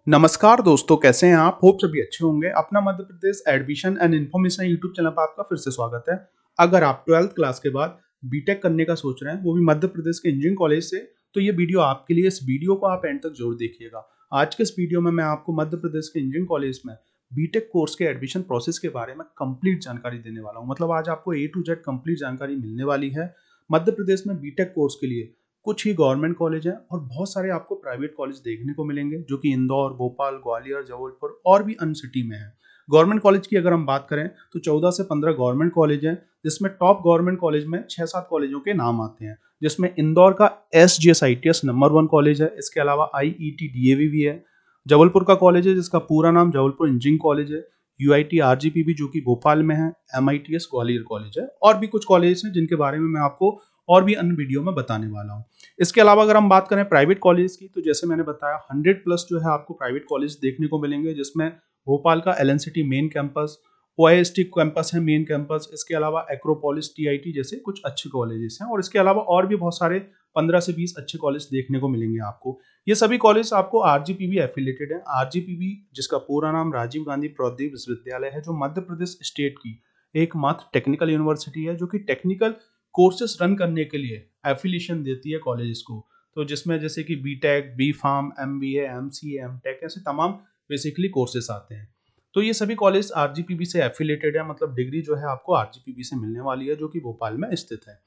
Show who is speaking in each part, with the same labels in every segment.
Speaker 1: नमस्कार दोस्तों, कैसे हैं आप? होप सभी अच्छे होंगे। अपना Madhya Pradesh admission and information YouTube channel पर आपका फिर से स्वागत है। अगर आप 12th क्लास के बाद बीटेक करने का सोच रहे हैं, वो भी मध्य प्रदेश के इंजीनियरिंग कॉलेज से, तो ये वीडियो आपके लिए। इस वीडियो को आप एंड तक जरूर देखिएगा। आज के इस वीडियो में मैं आपको मध्य प्रदेश के इंजीनियरिंग कॉलेज में बीटेक कोर्स के एडमिशन प्रोसेस के बारे में कंप्लीट जानकारी देने वाला हूँ। मतलब आज आपको A to Z कंप्लीट जानकारी मिलने वाली है। मध्य प्रदेश में बीटेक कोर्स के लिए कुछ ही गवर्नमेंट कॉलेज हैं और बहुत सारे आपको प्राइवेट कॉलेज देखने को मिलेंगे, जो कि इंदौर, भोपाल, ग्वालियर, जबलपुर और भी अन्य सिटी में हैं। गवर्नमेंट कॉलेज की अगर हम बात करें तो 14 से 15 गवर्नमेंट कॉलेज हैं, जिसमें टॉप गवर्नमेंट कॉलेज में 6-7 कॉलेजों के नाम आते हैं, जिसमें इंदौर का SGSITS नंबर 1 कॉलेज है। इसके अलावा IET DAV भी है। जबलपुर का कॉलेज है जिसका पूरा नाम जबलपुर इंजीनियरिंग कॉलेज है। UIT RGPB जो कि भोपाल में है। MITS ग्वालियर कॉलेज है और भी कुछ कॉलेज हैं जिनके बारे में मैं आपको और भी अन्य वीडियो में बताने वाला हूँ। इसके अलावा अगर हम बात करें प्राइवेट कॉलेज की, तो जैसे मैंने बताया 100 प्लस जो है आपको प्राइवेट कॉलेज देखने को मिलेंगे, जिसमें भोपाल का LNCT main campus, OIST campus है मेन कैंपस। इसके अलावा एक्रोपोलिस TIT जैसे कुछ अच्छे कॉलेजेस हैं और इसके अलावा और भी बहुत सारे 15 से 20 अच्छे कॉलेज देखने को मिलेंगे आपको। ये सभी कॉलेज आपको RGPB एफिलेटेड है। RGPB जिसका पूरा नाम राजीव गांधी प्रौद्योगिकी विश्वविद्यालय है, जो मध्य प्रदेश स्टेट की एकमात्र टेक्निकल यूनिवर्सिटी है, जो कि टेक्निकल कोर्सेस रन करने के लिए एफिलिएशन देती है कॉलेजेस को। तो जिसमें जैसे कि BTech, B pharm, MBA, MCA, MTech ऐसे तमाम बेसिकली कोर्सेस आते हैं। तो ये सभी कॉलेज RGPB से एफिलेटेड है, मतलब डिग्री जो है आपको RGPB से मिलने वाली है, जो कि भोपाल में स्थित है।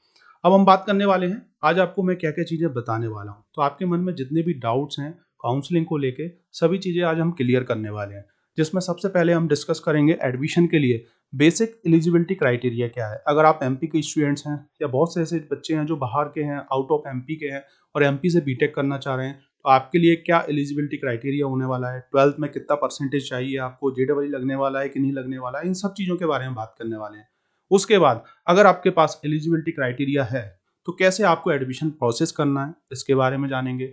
Speaker 1: अब हम बात करने वाले हैं आज आपको मैं क्या क्या चीज़ें बताने वाला हूँ। तो आपके मन में जितने भी डाउट्स हैं काउंसलिंग को लेके, सभी चीज़ें आज हम क्लियर करने वाले हैं। जिसमें सबसे पहले हम डिस्कस करेंगे एडमिशन के लिए बेसिक एलिजिबिलिटी क्राइटेरिया क्या है। अगर आप MP के स्टूडेंट्स हैं या बहुत से ऐसे बच्चे हैं जो बाहर के हैं, आउट ऑफ MP के हैं और MP से बीटेक करना चाह रहे हैं, तो आपके लिए क्या एलिजिबिलिटी क्राइटेरिया होने वाला है, 12th में कितना परसेंटेज चाहिए आपको, JEE लगने वाला है कि नहीं लगने वाला है, इन सब चीज़ों के बारे में बात करने वाले हैं। उसके बाद अगर आपके पास एलिजिबिलिटी क्राइटेरिया है तो कैसे आपको एडमिशन प्रोसेस करना है, इसके बारे में जानेंगे।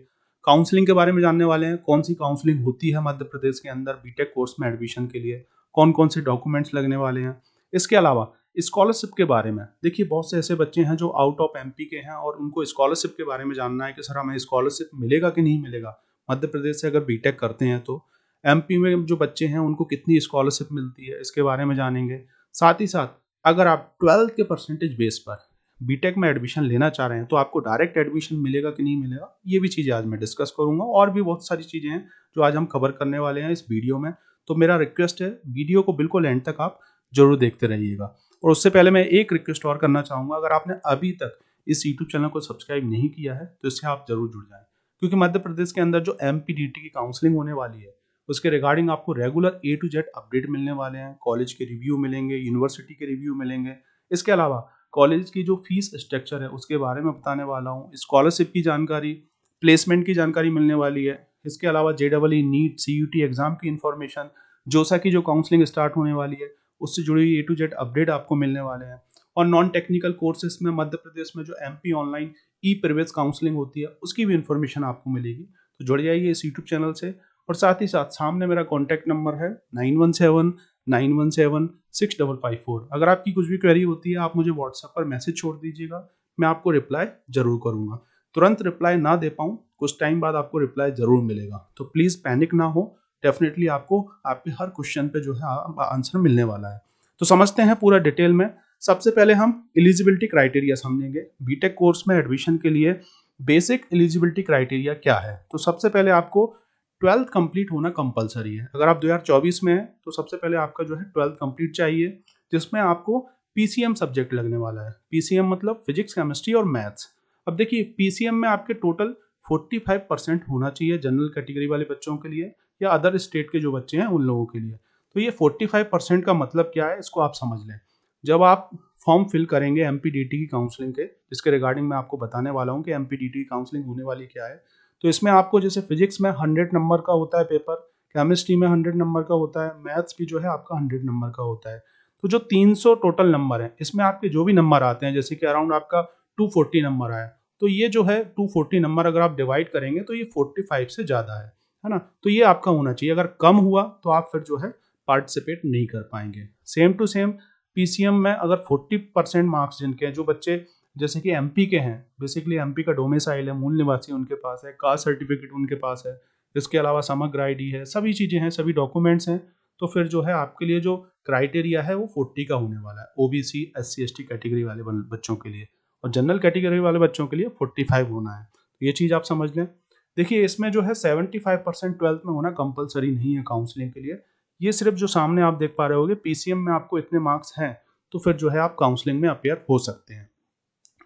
Speaker 1: काउंसलिंग के बारे में जानने वाले हैं, कौन सी काउंसलिंग होती है मध्य प्रदेश के अंदर बीटेक कोर्स में एडमिशन के लिए, कौन कौन से डॉक्यूमेंट्स लगने वाले हैं। इसके अलावा स्कॉलरशिप के बारे में, देखिए बहुत से ऐसे बच्चे हैं जो आउट ऑफ MP के हैं और उनको स्कॉलरशिप के बारे में जानना है कि सर हमें स्कॉलरशिप मिलेगा कि नहीं मिलेगा। मध्य प्रदेश से अगर बीटेक करते हैं तो MP में जो बच्चे हैं उनको कितनी स्कॉलरशिप मिलती है, इसके बारे में जानेंगे। साथ ही साथ अगर आप 12th के परसेंटेज बेस पर बीटेक में एडमिशन लेना चाह रहे हैं तो आपको डायरेक्ट एडमिशन मिलेगा कि नहीं मिलेगा, ये भी चीज़ें आज मैं डिस्कस करूंगा। और भी बहुत सारी चीज़ें हैं जो आज हम कवर करने वाले हैं इस वीडियो में। तो मेरा रिक्वेस्ट है वीडियो को बिल्कुल एंड तक आप जरूर देखते रहिएगा। और उससे पहले मैं एक रिक्वेस्ट और करना चाहूँगा, अगर आपने अभी तक इस यूट्यूब चैनल को सब्सक्राइब नहीं किया है तो इससे आप जरूर जुड़ जाएं, क्योंकि मध्य प्रदेश के अंदर जो MPDT की काउंसलिंग होने वाली है उसके रिगार्डिंग आपको regular A to Z update मिलने वाले हैं। कॉलेज के रिव्यू मिलेंगे, यूनिवर्सिटी के रिव्यू मिलेंगे। इसके अलावा कॉलेज की जो फीस स्ट्रक्चर है उसके बारे में बताने वाला हूँ। स्कॉलरशिप की जानकारी, प्लेसमेंट की जानकारी मिलने वाली है। इसके अलावा JEE, नीट, CUT एग्जाम की इंफॉर्मेशन, जोसा की जो काउंसलिंग स्टार्ट होने वाली है उससे जुड़ी हुई A to Z अपडेट आपको मिलने वाले हैं। और नॉन टेक्निकल कोर्सेज में मध्य प्रदेश में जो MP ऑनलाइन ई-प्रवेश काउंसलिंग होती है उसकी भी इंफॉर्मेशन आपको मिलेगी। तो जुड़ जाइए इस यूट्यूब चैनल से। और साथ ही साथ सामने मेरा कॉन्टैक्ट नंबर है 9179176554। अगर आपकी कुछ भी क्वेरी होती है आप मुझे व्हाट्सएप पर मैसेज छोड़ दीजिएगा, मैं आपको रिप्लाई जरूर करूंगा। तुरंत रिप्लाई ना दे पाऊँ, कुछ टाइम बाद आपको रिप्लाई जरूर मिलेगा, तो प्लीज़ पैनिक ना हो। डेफिनेटली आपको आपके हर क्वेश्चन पे जो है आंसर मिलने वाला है। तो समझते हैं पूरा डिटेल में। सबसे पहले हम एलिजिबिलिटी क्राइटेरिया समझेंगे। बीटेक कोर्स में एडमिशन के लिए बेसिक एलिजिबिलिटी क्राइटेरिया क्या है। तो सबसे पहले आपको 12th कंप्लीट होना कंपलसरी है। अगर आप 2024 में हैं तो सबसे पहले आपका जो है 12th कंप्लीट चाहिए, जिसमें आपको PCM सब्जेक्ट लगने वाला है। PCM मतलब फिजिक्स, केमिस्ट्री और मैथ्स। अब देखिए PCM में आपके टोटल 45% होना चाहिए जनरल कैटेगरी वाले बच्चों के लिए या अदर स्टेट के जो बच्चे हैं उन लोगों के लिए। तो ये 45% का मतलब क्या है, इसको आप समझ लें। जब आप फॉर्म फिल करेंगे MPDT की काउंसलिंग के, जिसके रिगार्डिंग मैं आपको बताने वाला हूँ कि MPDT की काउंसलिंग होने वाली क्या है, तो इसमें आपको जैसे फिजिक्स में 100 नंबर का होता है पेपर, केमिस्ट्री में 100 नंबर का होता है, मैथ्स भी जो है आपका 100 नंबर का होता है। तो जो 300 टोटल नंबर है, इसमें आपके जो भी नंबर आते हैं, जैसे कि अराउंड आपका 240 नंबर आया, तो ये जो है 240 नंबर अगर आप डिवाइड करेंगे तो ये 45 से ज़्यादा है ना। तो ये आपका होना चाहिए। अगर कम हुआ तो आप फिर जो है पार्टिसिपेट नहीं कर पाएंगे। सेम टू सेम PCM में अगर 40% मार्क्स जिनके हैं, जो बच्चे जैसे कि MP के हैं, बेसिकली MP का डोमिसाइल है, मूल निवासी उनके पास है, कास्ट सर्टिफिकेट उनके पास है, इसके अलावा समग्र आईडी है, सभी चीज़ें हैं, सभी डॉक्यूमेंट्स हैं। तो फिर जो है आपके लिए जो क्राइटेरिया है वो 40 का होने वाला है, ओबीसी एससी एसटी कैटेगरी वाले बच्चों के लिए, और जनरल कैटेगरी वाले बच्चों के लिए 45 होना है। तो ये चीज़ आप समझ लें। देखिए इसमें जो है 75% 12th में होना कंपलसरी नहीं है काउंसलिंग के लिए। ये सिर्फ जो सामने आप देख पा रहे होगे पीसीएम में आपको इतने मार्क्स हैं तो फिर जो है आप काउंसलिंग में अपीयर हो सकते हैं।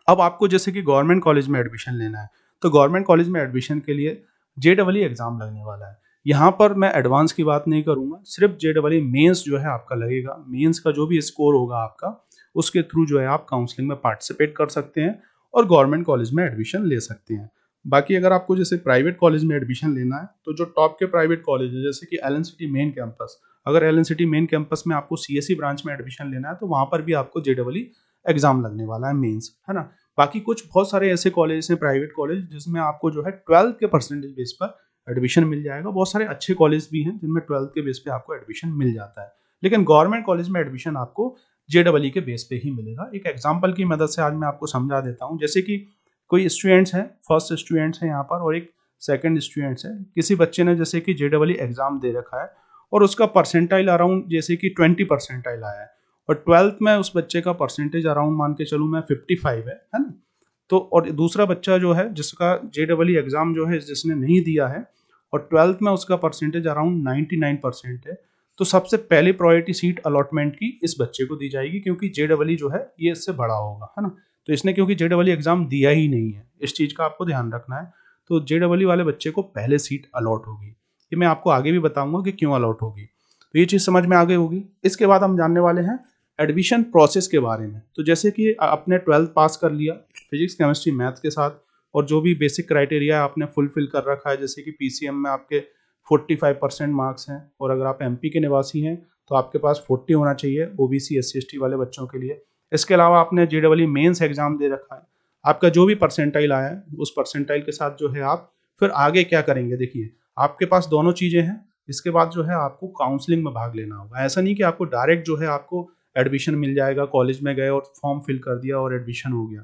Speaker 1: अब आपको जैसे कि गवर्नमेंट कॉलेज में एडमिशन लेना है तो गवर्नमेंट कॉलेज में एडमिशन के लिए जेडबलई एग्जाम लगने वाला है। यहाँ पर मैं एडवांस की बात नहीं करूंगा, सिर्फ जेडबलई मेंस जो है आपका लगेगा। मेंस का जो भी स्कोर होगा आपका उसके थ्रू जो है आप काउंसलिंग में पार्टिसिपेट कर सकते हैं और गवर्नमेंट कॉलेज में एडमिशन ले सकते हैं। बाकी अगर आपको जैसे प्राइवेट कॉलेज में एडमिशन लेना है तो जो टॉप के प्राइवेट कॉलेज है जैसे कि एलन सिटी मेन कैंपस, अगर एलन सिटी मेन कैंपस में आपको सीएससी ब्रांच में एडमिशन लेना है तो वहां पर भी आपको जेडबलई एग्जाम लगने वाला है मेंस, है ना। बाकी कुछ बहुत सारे ऐसे कॉलेज हैं प्राइवेट कॉलेज जिसमें आपको जो है 12th के परसेंटेज बेस पर एडमिशन मिल जाएगा। बहुत सारे अच्छे कॉलेज भी हैं जिनमें 12th के बेस पे आपको एडमिशन मिल जाता है, लेकिन गवर्नमेंट कॉलेज में एडमिशन आपको जेडबलई के बेस पे ही मिलेगा। एक एग्जाम्पल की मदद से आज मैं आपको समझा देता हूँ। जैसे कि कोई स्टूडेंट्स हैं, फर्स्ट स्टूडेंट्स हैं यहाँ पर और एक सेकंड स्टूडेंट्स है। किसी बच्चे ने जैसे कि जेडबलई एग्जाम दे रखा है और उसका परसेंटाइल अराउंड जैसे कि 20 परसेंटाइल आया है और 12th में उस बच्चे का परसेंटेज अराउंड मान के चलूँ मैं 55 है ना। तो और दूसरा बच्चा जो है जिसका जेडबलई एग्जाम जो है जिसने नहीं दिया है और 12th में उसका परसेंटेज अराउंड 99% है, तो सबसे पहले प्रायोरिटी सीट अलॉटमेंट की इस बच्चे को दी जाएगी क्योंकि जेडबलई जो है ये इससे बड़ा होगा, है ना। तो इसने क्योंकि जेडबलई एग्जाम दिया ही नहीं है, इस चीज़ का आपको ध्यान रखना है। तो जेडबलई वाले बच्चे को पहले सीट अलॉट होगी। ये मैं आपको आगे भी बताऊंगा कि क्यों अलॉट होगी। तो ये चीज़ समझ में आगे होगी। इसके बाद हम जानने वाले हैं एडमिशन प्रोसेस के बारे में। तो जैसे कि आपने 12th पास कर लिया फिजिक्स केमिस्ट्री मैथ के साथ और जो भी बेसिक क्राइटेरिया आपने फुलफिल कर रखा है, जैसे कि पीसीएम में आपके 45% मार्क्स हैं और अगर आप एमपी के निवासी हैं तो आपके पास 40 होना चाहिए ओबीसी एससी एसटी वाले बच्चों के लिए। इसके अलावा आपने जेडबलई मेंस एग्जाम दे रखा है, आपका जो भी परसेंटाइल आया है उस परसेंटाइल के साथ जो है आप फिर आगे क्या करेंगे। देखिए आपके पास दोनों चीज़ें हैं। इसके बाद जो है आपको काउंसलिंग में भाग लेना होगा। ऐसा नहीं कि आपको डायरेक्ट जो है आपको एडमिशन मिल जाएगा, कॉलेज में गए और फॉर्म फिल कर दिया और एडमिशन हो गया।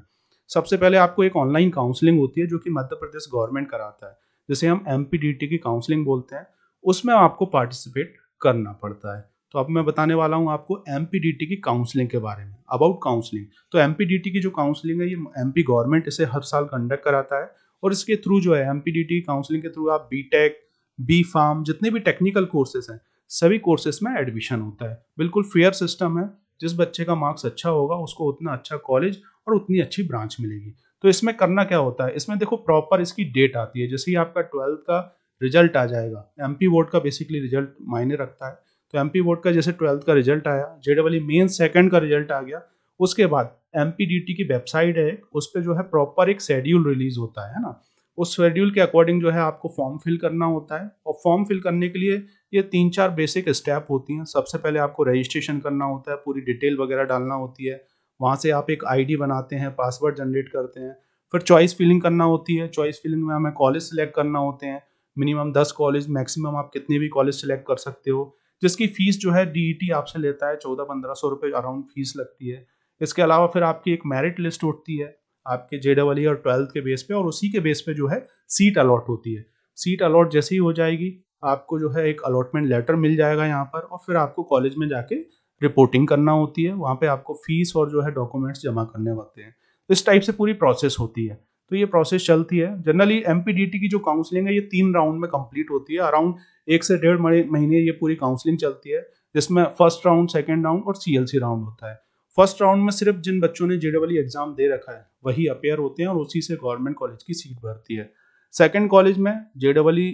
Speaker 1: सबसे पहले आपको एक ऑनलाइन काउंसलिंग होती है जो कि मध्य प्रदेश गवर्नमेंट कराता है, जिसे हम एमपीडीटी की काउंसलिंग बोलते हैं। उसमें आपको पार्टिसिपेट करना पड़ता है। तो अब मैं बताने वाला हूँ आपको एमपीडीटी की काउंसलिंग के बारे में, अबाउट काउंसलिंग। तो एमपीडीटी की जो काउंसलिंग है ये एमपी गवर्नमेंट इसे हर साल कंडक्ट कराता है और इसके थ्रू जो है एमपीडीटी काउंसलिंग के थ्रू आप बीटेक, बी फार्म, जितने भी टेक्निकल कोर्सेज हैं सभी कोर्सेज में एडमिशन होता है। बिल्कुल फेयर सिस्टम है। जिस बच्चे का मार्क्स अच्छा होगा उसको उतना अच्छा कॉलेज और उतनी अच्छी ब्रांच मिलेगी। तो इसमें करना क्या होता है, इसमें देखो प्रॉपर इसकी डेट आती है। जैसे ही आपका 12th का रिजल्ट आ जाएगा, एमपी बोर्ड का बेसिकली रिजल्ट मायने रखता है। तो एमपी बोर्ड का जैसे 12th का रिजल्ट आया, जेडबलई मेन सेकंड का रिजल्ट आ गया, उसके बाद एमपीडीटी की वेबसाइट है उस पर जो है प्रॉपर एक शेड्यूल रिलीज होता है ना। उस शेड्यूल के अकॉर्डिंग जो है आपको फॉर्म फिल करना होता है और फॉर्म फिल करने के लिए ये 3-4 बेसिक स्टेप होती हैं। सबसे पहले आपको रजिस्ट्रेशन करना होता है, पूरी डिटेल वगैरह डालना होती है। वहाँ से आप एक आईडी बनाते हैं, पासवर्ड जनरेट करते हैं। फिर चॉइस फिलिंग करना होती है। चॉइस फिलिंग में हमें कॉलेज सेलेक्ट करना होते हैं। मिनिमम 10 कॉलेज, मैक्सिमम आप कितने भी कॉलेज सेलेक्ट कर सकते हो, जिसकी फीस जो है डीईटी आपसे लेता है 1400-1500 रुपये अराउंड फीस लगती है। इसके अलावा फिर आपकी एक मेरिट लिस्ट होती है आपके जेडबलई और 12th के बेस पे, और उसी के बेस पे जो है सीट अलॉट होती है। सीट अलॉट जैसे ही हो जाएगी आपको जो है एक अलॉटमेंट लेटर मिल जाएगा यहाँ पर, और फिर आपको कॉलेज में जाके रिपोर्टिंग करना होती है। वहाँ पे आपको फीस और जो है डॉक्यूमेंट्स जमा करने होते हैं। इस टाइप से पूरी प्रोसेस होती है। तो ये प्रोसेस चलती है। जनरली एमपीडीटी की जो काउंसलिंग है ये 3 राउंड में कंप्लीट होती है। अराउंड 1 से 1.5 महीने ये पूरी काउंसलिंग चलती है, जिसमें फर्स्ट राउंड, सेकेंड राउंड और सीएलसी राउंड होता है। फर्स्ट राउंड में सिर्फ जिन बच्चों ने जेडबलई एग्जाम दे रखा है वही अपेयर होते हैं और उसी से गवर्नमेंट कॉलेज की सीट भरती है। सेकेंड कॉलेज में जेडबलई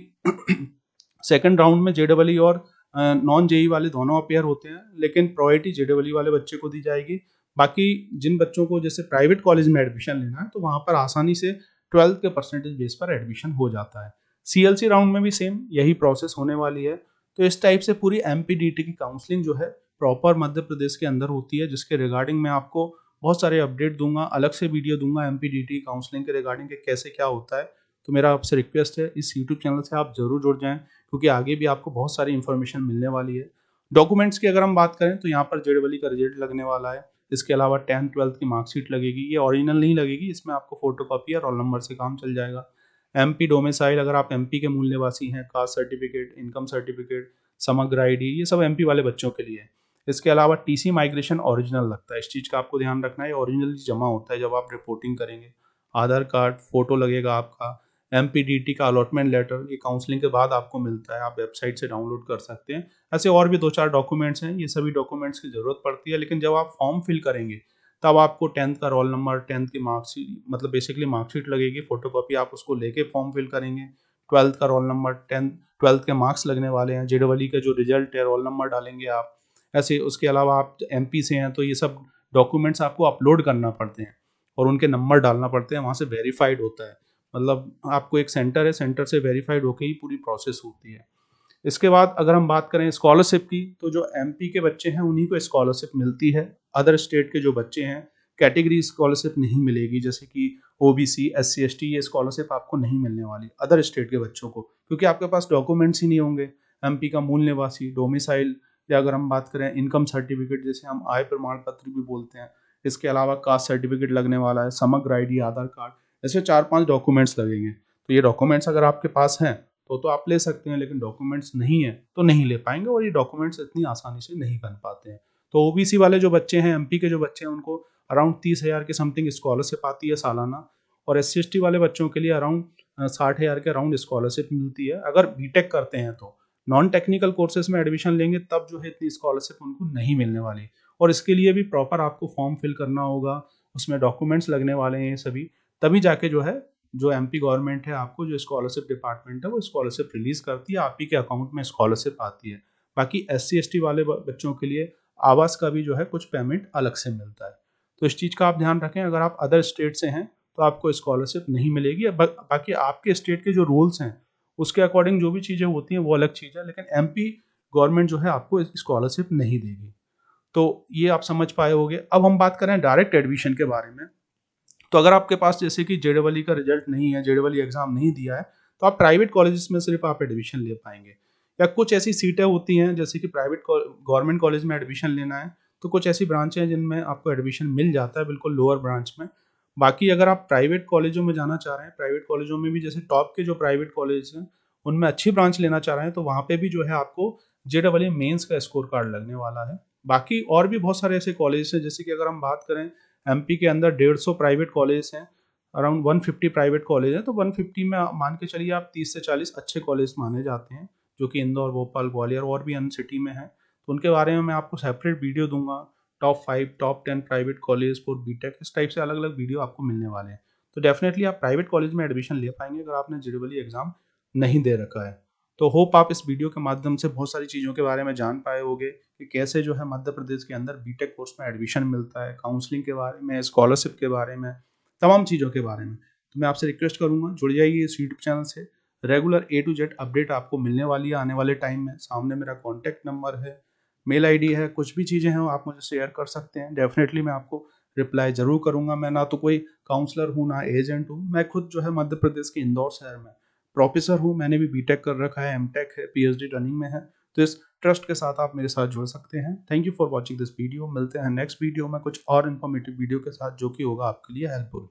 Speaker 1: सेकेंड राउंड में जेडबलई और नॉन जेई वाले दोनों अपेयर होते हैं, लेकिन प्रायोरिटी जेडबलई वाले बच्चे को दी जाएगी। बाकी जिन बच्चों को जैसे प्राइवेट कॉलेज में एडमिशन लेना है तो वहाँ पर आसानी से 12th के परसेंटेज बेस पर एडमिशन हो जाता है। सीएलसी राउंड में भी सेम यही प्रोसेस होने वाली है। तो इस टाइप से पूरी एमपीडीटी की काउंसलिंग जो है प्रॉपर मध्य प्रदेश के अंदर होती है, जिसके रिगार्डिंग मैं आपको बहुत सारे अपडेट दूंगा, अलग से वीडियो दूंगा एमपीडीटी काउंसलिंग के रिगार्डिंग के कैसे क्या होता है। तो मेरा आपसे रिक्वेस्ट है इस यूट्यूब चैनल से आप जरूर जुड़ जाएं, क्योंकि आगे भी आपको बहुत सारी इन्फॉर्मेशन मिलने वाली है। डॉक्यूमेंट्स की अगर हम बात करें तो यहाँ पर जेडबलई का रिजल्ट लगने वाला है। इसके अलावा 10th 12th की मार्कशीट लगेगी। ये ओरिजिनल नहीं लगेगी, इसमें आपको फोटो कॉपी या रोल नंबर से काम चल जाएगा। एमपी डोमिसाइल, अगर आप एमपी के मूल निवासी हैं, कास्ट सर्टिफिकेट, इनकम सर्टिफिकेट, समग्र आईडी, ये सब एमपी वाले बच्चों के लिए है। इसके अलावा टीसी माइग्रेशन ओरिजिनल लगता है, इस चीज़ का आपको ध्यान रखना है, ओरिजिनल जमा होता है जब आप रिपोर्टिंग करेंगे। आधार कार्ड, फोटो लगेगा आपका, एमपीडीटी का अलॉटमेंट लेटर, ये काउंसलिंग के बाद आपको मिलता है, आप वेबसाइट से डाउनलोड कर सकते हैं। ऐसे और भी 2-4 डॉक्यूमेंट्स हैं, ये सभी डॉक्यूमेंट्स की ज़रूरत पड़ती है, लेकिन जब आप फॉर्म फिल करेंगे तब आपको 10th का रोल नंबर, 10th की मार्कशीट, मतलब बेसिकली मार्कशीट लगेगी, फोटोकॉपी आप उसको लेके फॉर्म फिल करेंगे। 12th का रोल नंबर, 12th के मार्क्स लगने वाले हैं, जेडबलई का जो रिजल्ट है, रोल नंबर डालेंगे आप। ऐसे उसके अलावा आप एमपी से हैं तो ये सब डॉक्यूमेंट्स आपको अपलोड करना पड़ते हैं और उनके नंबर डालना पड़ते हैं, वहाँ से वेरीफाइड होता है। मतलब आपको एक सेंटर है, सेंटर से वेरीफाइड होकर ही पूरी प्रोसेस होती है। इसके बाद अगर हम बात करें स्कॉलरशिप की, तो जो एमपी के बच्चे हैं उन्हीं को स्कॉलरशिप मिलती है। अदर स्टेट के जो बच्चे हैं कैटेगरी स्कॉलरशिप नहीं मिलेगी, जैसे कि ओबीसी, एससी, एसटी, ये स्कॉलरशिप आपको नहीं मिलने वाली अदर स्टेट के बच्चों को, क्योंकि आपके पास डॉक्यूमेंट्स ही नहीं होंगे। एमपी का मूल निवासी, डोमिसाइल, या अगर हम बात करें इनकम सर्टिफिकेट, जैसे हम आय प्रमाण पत्र भी बोलते हैं, इसके अलावा कास्ट सर्टिफिकेट लगने वाला है, समग्र आईडी, आधार कार्ड, ऐसे 4-5 डॉक्यूमेंट्स लगेंगे। तो ये डॉक्यूमेंट्स अगर आपके पास हैं तो आप ले सकते हैं, लेकिन डॉक्यूमेंट्स नहीं है तो नहीं ले पाएंगे, और ये डॉक्यूमेंट्स इतनी आसानी से नहीं बन पाते हैं। तो ओबीसी वाले जो बच्चे हैं, एमपी के जो बच्चे हैं, उनको अराउंड 30,000 के समथिंग स्कॉलरशिप आती है सालाना, और एससी एसटी वाले बच्चों के लिए अराउंड 60,000 के अराउंड स्कॉलरशिप मिलती है। अगर बीटेक करते हैं तो नॉन टेक्निकल कोर्सेज में एडमिशन लेंगे तब जो है इतनी स्कॉलरशिप उनको नहीं मिलने वाली, और इसके लिए भी प्रॉपर आपको फॉर्म फिल करना होगा, उसमें डॉक्यूमेंट्स लगने वाले हैं ये सभी, तभी जाके जो है जो एमपी गवर्नमेंट है आपको जो स्कॉलरशिप डिपार्टमेंट है वो स्कॉलरशिप रिलीज करती है, आप ही के अकाउंट में स्कॉलरशिप आती है। बाकी एससी एसटी वाले बच्चों के लिए आवास का भी जो है कुछ पेमेंट अलग से मिलता है। तो इस चीज़ का आप ध्यान रखें, अगर आप अदर स्टेट से हैं तो आपको स्कॉलरशिप नहीं मिलेगी। बाकी आपके स्टेट के जो रूल्स हैं उसके अकॉर्डिंग जो भी चीज़ें होती हैं वो अलग चीज़ है, लेकिन एमपी गवर्नमेंट जो है आपको स्कॉलरशिप नहीं देगी। तो ये आप समझ पाए होंगे। अब हम बात करें डायरेक्ट एडमिशन के बारे में, तो अगर आपके पास जैसे कि जेडबलई का रिजल्ट नहीं है, जेडबलई एग्जाम नहीं दिया है, तो आप प्राइवेट कॉलेजेस में सिर्फ आप एडमिशन ले पाएंगे, या कुछ ऐसी सीटें होती हैं जैसे कि प्राइवेट गवर्नमेंट कॉलेज में एडमिशन लेना है तो कुछ ऐसी ब्रांचें हैं जिनमें आपको एडमिशन मिल जाता है बिल्कुल लोअर ब्रांच में। बाकी अगर आप प्राइवेट कॉलेजों में जाना चाह रहे हैं, प्राइवेट कॉलेजों में भी जैसे टॉप के जो प्राइवेट कॉलेज हैं उनमें अच्छी ब्रांच लेना चाह रहे हैं, तो वहाँ पे भी जो है आपको जेडबलई मेंस का स्कोर कार्ड लगने वाला है। बाकी और भी बहुत सारे ऐसे कॉलेज हैं, जैसे कि अगर हम बात करें एमपी के अंदर 150 प्राइवेट कॉलेज हैं, अराउंड 150 प्राइवेट कॉलेज हैं, तो 150 में मान के चलिए आप 30 से 40 अच्छे कॉलेज माने जाते हैं, जो कि इंदौर, भोपाल, ग्वालियर और भी अन्य सिटी में हैं। तो उनके बारे में मैं आपको सेपरेट वीडियो दूंगा, top 5, top 10 private college for BTech, इस टाइप से अलग अलग वीडियो आपको मिलने वाले हैं। तो डेफिनेटली आप प्राइवेट कॉलेज में एडमिशन ले पाएंगे अगर आपने जेडबलई एग्जाम नहीं दे रखा है। तो होप आप इस वीडियो के माध्यम से बहुत सारी चीज़ों के बारे में जान पाए होंगे कि कैसे जो है मध्य प्रदेश के अंदर बीटेक कोर्स में एडमिशन मिलता है, काउंसलिंग के बारे में, स्कॉलरशिप के बारे में, तमाम चीज़ों के बारे में। तो मैं आपसे रिक्वेस्ट करूंगा जुड़ जाइए इस यूट्यूब चैनल से, regular A to Z update आपको मिलने वाली है आने वाले टाइम में। सामने मेरा कॉन्टैक्ट नंबर है, मेल आईडी है, कुछ भी चीज़ें हैं आप मुझे शेयर कर सकते हैं, डेफिनेटली मैं आपको रिप्लाई जरूर करूंगा। मैं ना तो कोई काउंसलर हूँ ना एजेंट हूँ, मैं खुद जो है मध्य प्रदेश के इंदौर शहर में प्रोफेसर हूँ, मैंने भी बीटेक कर रखा है, एमटेक है, पीएचडी रनिंग में है। तो इस ट्रस्ट के साथ आप मेरे साथ जुड़ सकते हैं। Thank you for watching this video. मिलते हैं नेक्स्ट वीडियो में कुछ और इन्फॉर्मेटिव वीडियो के साथ जो कि होगा आपके लिए हेल्पफुल।